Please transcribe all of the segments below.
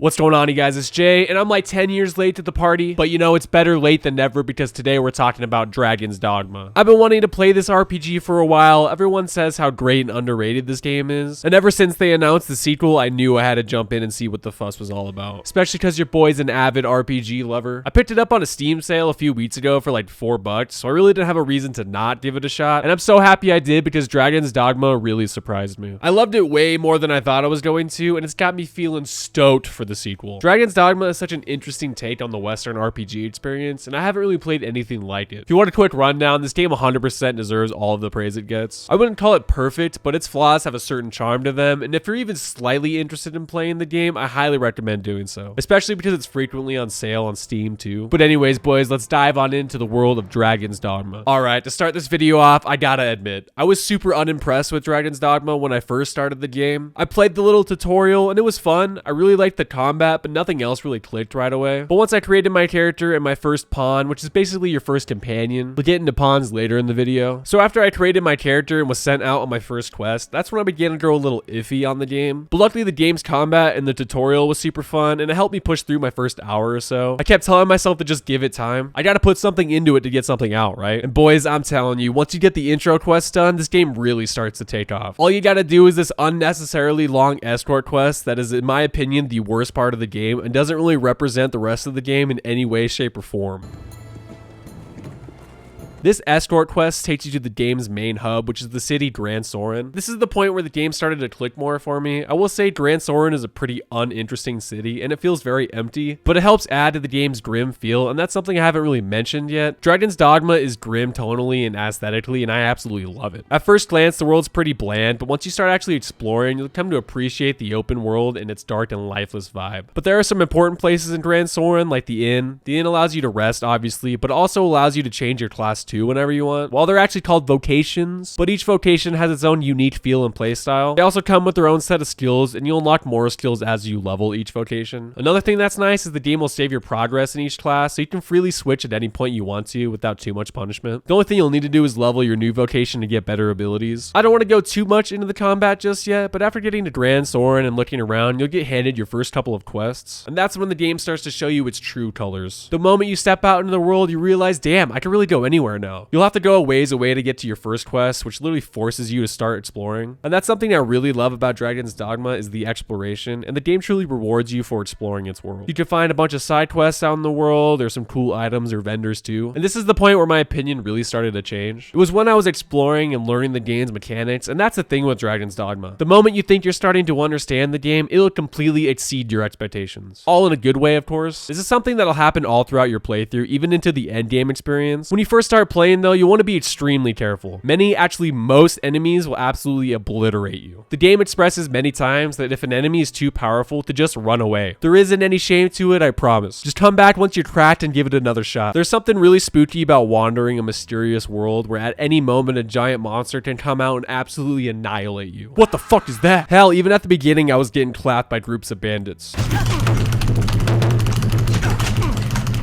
What's going on, you guys? It's Jay, and I'm like 10 years late to the party, but you know, it's better late than never because today we're talking about Dragons Dogma. I've been wanting to play this RPG for a while. Everyone says how great and underrated this game is, and ever since they announced the sequel, I knew I had to jump in and see what the fuss was all about, especially because your boy's an avid RPG lover. I picked it up on a Steam sale a few weeks ago for like $4, so I really didn't have a reason to not give it a shot, and I'm so happy I did because Dragons Dogma really surprised me. I loved it way more than I thought I was going to, and it's got me feeling stoked for the sequel. Dragons Dogma is such an interesting take on the Western RPG experience, and I haven't really played anything like it. If you want a quick rundown, this game 100% deserves all of the praise it gets. I wouldn't call it perfect, but its flaws have a certain charm to them, and if you're even slightly interested in playing the game, I highly recommend doing so, especially because it's frequently on sale on Steam too. But anyways, boys, let's dive on into the world of Dragons Dogma. Alright, to start this video off, I gotta admit, I was super unimpressed with Dragons Dogma when I first started the game. I played the little tutorial, and it was fun. I really liked the combat, but nothing else really clicked right away. But once I created my character and my first pawn, which is basically your first companion, we'll get into pawns later in the video. So after I created my character and was sent out on my first quest, that's when I began to grow a little iffy on the game. But luckily the game's combat and the tutorial was super fun, and it helped me push through my first hour or so. I kept telling myself to just give it time. I gotta put something into it to get something out, right? And boys, I'm telling you, once you get the intro quest done, this game really starts to take off. All you gotta do is this unnecessarily long escort quest that is, in my opinion, the worst part of the game and doesn't really represent the rest of the game in any way, shape, or form. This escort quest takes you to the game's main hub, which is the city Gran Soren. This is the point where the game started to click more for me. I will say Gran Soren is a pretty uninteresting city, and it feels very empty, but it helps add to the game's grim feel, and that's something I haven't really mentioned yet. Dragons Dogma is grim tonally and aesthetically, and I absolutely love it. At first glance, the world's pretty bland, but once you start actually exploring, you'll come to appreciate the open world and its dark and lifeless vibe. But there are some important places in Gran Soren, like the inn. The inn allows you to rest, obviously, but also allows you to change your class too whenever you want. While they're actually called vocations, but each vocation has its own unique feel and play style. They also come with their own set of skills, and you'll unlock more skills as you level each vocation. Another thing that's nice is the game will save your progress in each class, so you can freely switch at any point you want to without too much punishment. The only thing you'll need to do is level your new vocation to get better abilities. I don't want to go too much into the combat just yet, but after getting to Gran Soren and looking around, you'll get handed your first couple of quests, and that's when the game starts to show you its true colors. The moment you step out into the world, you realize, damn, I can really go anywhere now. You'll have to go a ways away to get to your first quest, which literally forces you to start exploring. And that's something I really love about Dragons Dogma is the exploration, and the game truly rewards you for exploring its world. You can find a bunch of side quests out in the world, there's some cool items or vendors too. And this is the point where my opinion really started to change. It was when I was exploring and learning the game's mechanics, and that's the thing with Dragons Dogma. The moment you think you're starting to understand the game, it'll completely exceed your expectations. All in a good way, of course. This is something that'll happen all throughout your playthrough, even into the end game experience. When you first start playing though, you want to be extremely careful. Many, actually most enemies will absolutely obliterate you. The game expresses many times that if an enemy is too powerful, to just run away. There isn't any shame to it, I promise. Just come back once you're cracked and give it another shot. There's something really spooky about wandering a mysterious world where at any moment a giant monster can come out and absolutely annihilate you. What the fuck is that? Hell, even at the beginning I was getting clapped by groups of bandits.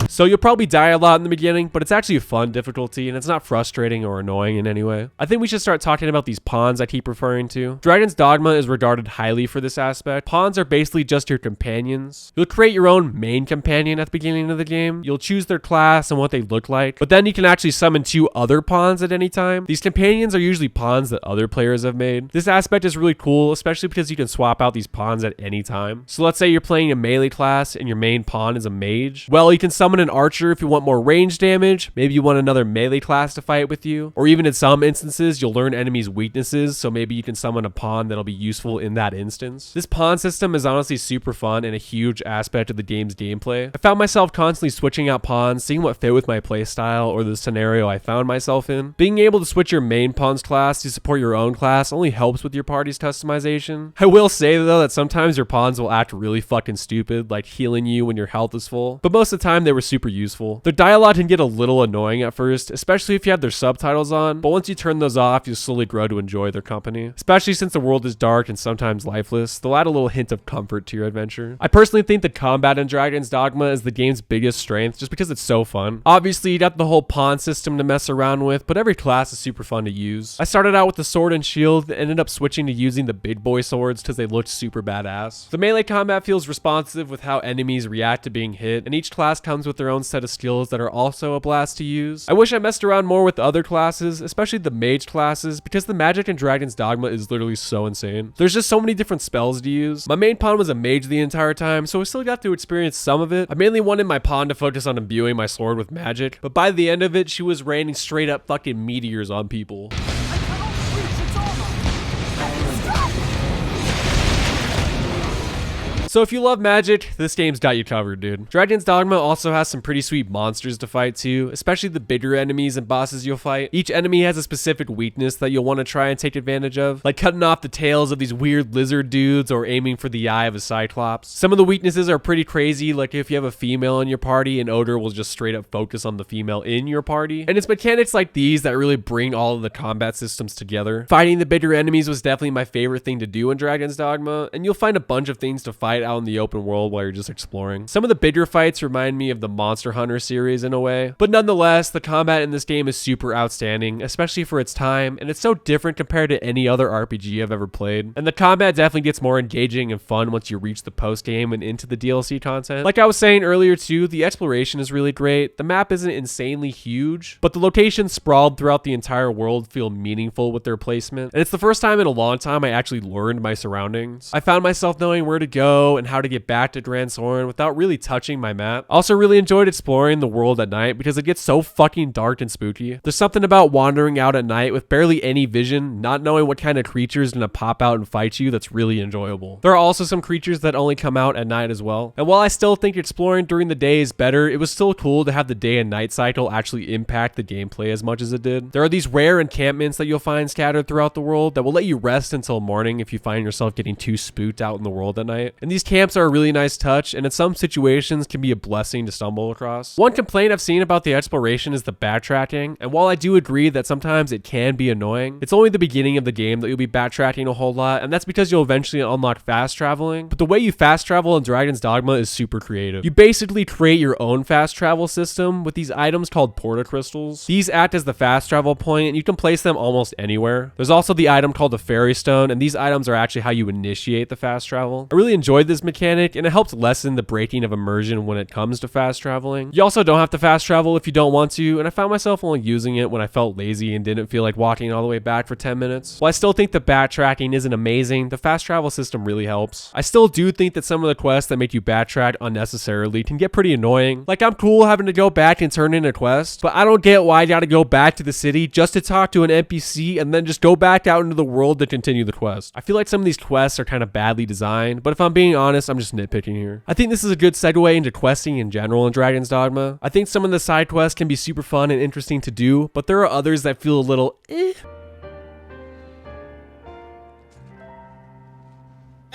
So you'll probably die a lot in the beginning, but it's actually a fun difficulty and it's not frustrating or annoying in any way. I think we should start talking about these pawns I keep referring to. Dragons Dogma is regarded highly for this aspect. Pawns are basically just your companions. You'll create your own main companion at the beginning of the game. You'll choose their class and what they look like, but then you can actually summon 2 other pawns at any time. These companions are usually pawns that other players have made. This aspect is really cool, especially because you can swap out these pawns at any time. So let's say you're playing a melee class and your main pawn is a mage. Well, you can summon an archer if you want more range damage. Maybe you want another melee class to fight with you, or even in some instances you'll learn enemies' weaknesses, so maybe you can summon a pawn that'll be useful in that instance. This pawn system is honestly super fun and a huge aspect of the game's gameplay. I found myself constantly switching out pawns, seeing what fit with my playstyle or the scenario I found myself in. Being able to switch your main pawn's class to support your own class only helps with your party's customization. I will say though that sometimes your pawns will act really fucking stupid, like healing you when your health is full, but most of the time they were super super useful. Their dialogue can get a little annoying at first, especially if you have their subtitles on, but once you turn those off, you'll slowly grow to enjoy their company. Especially since the world is dark and sometimes lifeless, they'll add a little hint of comfort to your adventure. I personally think the combat in Dragons Dogma is the game's biggest strength just because it's so fun. Obviously, you got the whole pawn system to mess around with, but every class is super fun to use. I started out with the sword and shield, and ended up switching to using the big boy swords because they looked super badass. The melee combat feels responsive with how enemies react to being hit, and each class comes with their own set of skills that are also a blast to use. I wish I messed around more with the other classes, especially the mage classes, because the magic in Dragon's Dogma is literally so insane. There's just so many different spells to use. My main pawn was a mage the entire time, so I still got to experience some of it. I mainly wanted my pawn to focus on imbuing my sword with magic, but by the end of it, she was raining straight up fucking meteors on people. So if you love magic, this game's got you covered, dude. Dragon's Dogma also has some pretty sweet monsters to fight too, especially the bigger enemies and bosses you'll fight. Each enemy has a specific weakness that you'll want to try and take advantage of, like cutting off the tails of these weird lizard dudes or aiming for the eye of a cyclops. Some of the weaknesses are pretty crazy, like if you have a female in your party, an ogre will just straight up focus on the female in your party. And it's mechanics like these that really bring all of the combat systems together. Fighting the bigger enemies was definitely my favorite thing to do in Dragon's Dogma, and you'll find a bunch of things to fight out in the open world while you're just exploring. Some of the bigger fights remind me of the Monster Hunter series in a way, but nonetheless, the combat in this game is super outstanding, especially for its time, and it's so different compared to any other RPG I've ever played. And the combat definitely gets more engaging and fun once you reach the post game and into the DLC content. Like I was saying earlier too, the exploration is really great. The map isn't insanely huge, but the locations sprawled throughout the entire world feel meaningful with their placement. And it's the first time in a long time I actually learned my surroundings. I found myself knowing where to go and how to get back to Gran Soren without really touching my map. Also really enjoyed exploring the world at night because it gets so fucking dark and spooky. There's something about wandering out at night with barely any vision, not knowing what kind of creature is gonna pop out and fight you, that's really enjoyable. There are also some creatures that only come out at night as well. And while I still think exploring during the day is better, it was still cool to have the day and night cycle actually impact the gameplay as much as it did. There are these rare encampments that you'll find scattered throughout the world that will let you rest until morning if you find yourself getting too spooked out in the world at night. And these camps are a really nice touch, and in some situations can be a blessing to stumble across. One complaint I've seen about the exploration is the backtracking, and while I do agree that sometimes it can be annoying, it's only the beginning of the game that you'll be backtracking a whole lot, and that's because you'll eventually unlock fast traveling. But the way you fast travel in Dragon's Dogma is super creative. You basically create your own fast travel system with these items called porta crystals. These act as the fast travel point, and you can place them almost anywhere. There's also the item called the fairy stone, and these items are actually how you initiate the fast travel. I really enjoyed this mechanic, and it helped lessen the breaking of immersion when it comes to fast traveling. You also don't have to fast travel if you don't want to, and I found myself only using it when I felt lazy and didn't feel like walking all the way back for 10 minutes. While I still think the backtracking isn't amazing, the fast travel system really helps. I still do think that some of the quests that make you backtrack unnecessarily can get pretty annoying. Like, I'm cool having to go back and turn in a quest, but I don't get why I gotta go back to the city just to talk to an NPC and then just go back out into the world to continue the quest. I feel like some of these quests are kind of badly designed, but if I'm being honest, I'm just nitpicking here. I think this is a good segue into questing in general in Dragon's Dogma. I think some of the side quests can be super fun and interesting to do, but there are others that feel a little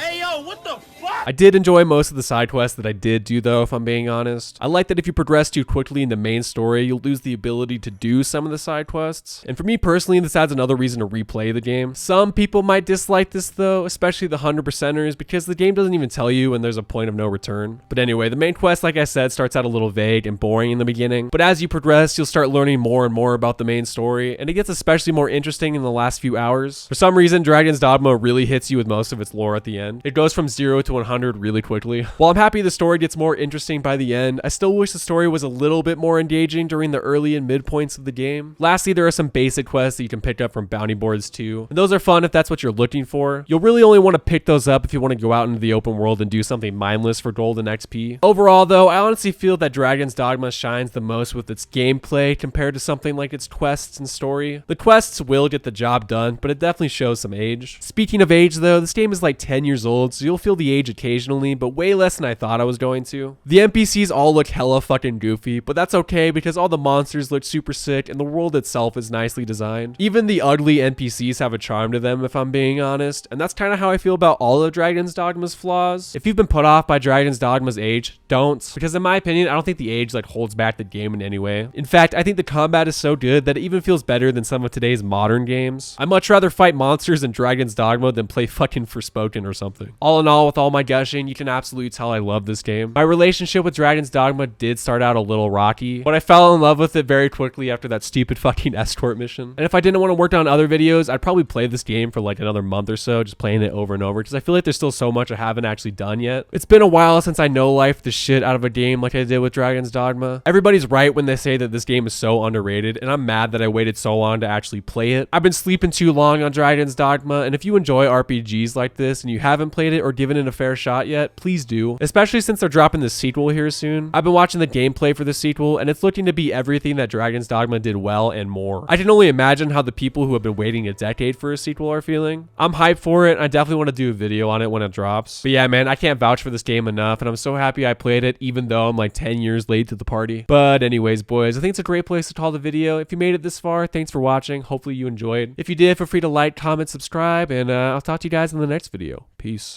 Hey yo, what the fuck? I did enjoy most of the side quests that I did do though, if I'm being honest. I like that if you progress too quickly in the main story, you'll lose the ability to do some of the side quests. And for me personally, this adds another reason to replay the game. Some people might dislike this though, especially the 100%ers, because the game doesn't even tell you when there's a point of no return. But anyway, the main quest, like I said, starts out a little vague and boring in the beginning, but as you progress, you'll start learning more and more about the main story, and it gets especially more interesting in the last few hours. For some reason, Dragon's Dogma really hits you with most of its lore at the end. It goes from 0 to 100 really quickly. While I'm happy the story gets more interesting by the end, I still wish the story was a little bit more engaging during the early and mid points of the game. Lastly, there are some basic quests that you can pick up from bounty boards too, and those are fun if that's what you're looking for. You'll really only want to pick those up if you want to go out into the open world and do something mindless for gold and XP. Overall though, I honestly feel that Dragon's Dogma shines the most with its gameplay compared to something like its quests and story. The quests will get the job done, but it definitely shows some age. Speaking of age though, this game is like 10 years old, so you'll feel the age occasionally, but way less than I thought I was going to. The NPCs all look hella fucking goofy, but that's okay because all the monsters look super sick and the world itself is nicely designed. Even the ugly NPCs have a charm to them, if I'm being honest, and that's kind of how I feel about all of Dragons Dogma's flaws. If you've been put off by Dragons Dogma's age, don't, because in my opinion, I don't think the age like holds back the game in any way. In fact, I think the combat is so good that it even feels better than some of today's modern games. I'd much rather fight monsters in Dragons Dogma than play fucking Forspoken or something. All in all, with all my gushing, you can absolutely tell I love this game. My relationship with Dragons Dogma did start out a little rocky, but I fell in love with it very quickly after that stupid fucking escort mission. And if I didn't want to work on other videos, I'd probably play this game for like another month or so, just playing it over and over, because I feel like there's still so much I haven't actually done yet. It's been a while since I no-lifed the shit out of a game like I did with Dragons Dogma. Everybody's right when they say that this game is so underrated, and I'm mad that I waited so long to actually play it. I've been sleeping too long on Dragons Dogma, and if you enjoy RPGs like this and you haven't played it or given it a fair shot yet, please do, especially since they're dropping the sequel here soon. I've been watching the gameplay for the sequel, and it's looking to be everything that Dragons Dogma did well and more. I can only imagine how the people who have been waiting a decade for a sequel are feeling. I'm hyped for it, and I definitely want to do a video on it when it drops. But yeah, man, I can't vouch for this game enough, and I'm so happy I played it, even though I'm like 10 years late to the party. But anyways, boys, I think it's a great place to call the video. If you made it this far, thanks for watching. Hopefully you enjoyed. If you did, feel free to like, comment, subscribe, and I'll talk to you guys in the next video. Peace.